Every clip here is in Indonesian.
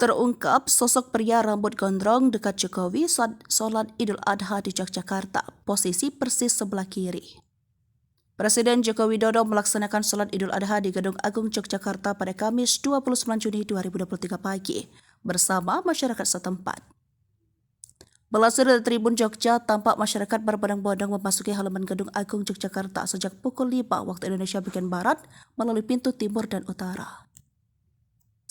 Terungkap sosok pria rambut gondrong dekat Jokowi saat solat Idul Adha di Yogyakarta, posisi persis sebelah kiri. Presiden Joko Widodo melaksanakan solat Idul Adha di Gedung Agung Yogyakarta pada Kamis 29 Juni 2023 pagi bersama masyarakat setempat. Melansir dari Tribun Jogja, tampak masyarakat berbondong-bondong memasuki halaman Gedung Agung Yogyakarta sejak pukul 5 waktu Indonesia bagian Barat melalui pintu timur dan utara.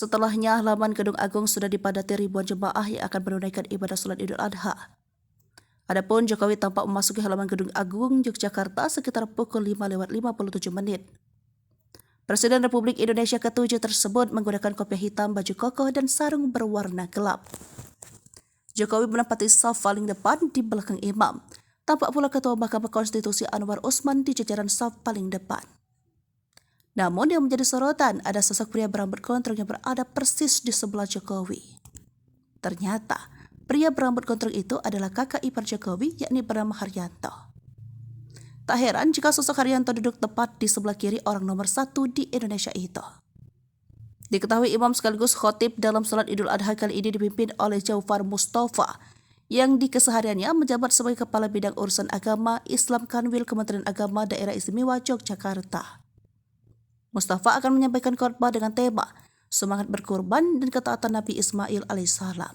Setelahnya, halaman Gedung Agung sudah dipadati ribuan jemaah yang akan menunaikan ibadah sholat Idul Adha. Adapun Jokowi tampak memasuki halaman Gedung Agung Yogyakarta sekitar pukul 5:57. Presiden Republik Indonesia ke-7 tersebut menggunakan kopiah hitam, baju kokoh, dan sarung berwarna gelap. Jokowi menempati saf paling depan di belakang imam. Tampak pula Ketua Mahkamah Konstitusi Anwar Usman di jajaran saf paling depan. Namun yang menjadi sorotan ada sosok pria berambut gondrong yang berada persis di sebelah Jokowi. Ternyata, pria berambut gondrong itu adalah kakak ipar Jokowi yakni bernama Haryanto. Tak heran jika sosok Haryanto duduk tepat di sebelah kiri orang nomor 1 di Indonesia itu. Diketahui imam sekaligus khotib dalam sholat Idul Adha kali ini dipimpin oleh Jaufar Mustafa yang di kesehariannya menjabat sebagai Kepala Bidang Urusan Agama Islam Kanwil Kementerian Agama Daerah Istimewa Yogyakarta. Mustafa akan menyampaikan khotbah dengan tema Semangat Berkorban dan Ketaatan Nabi Ismail alaihissalam.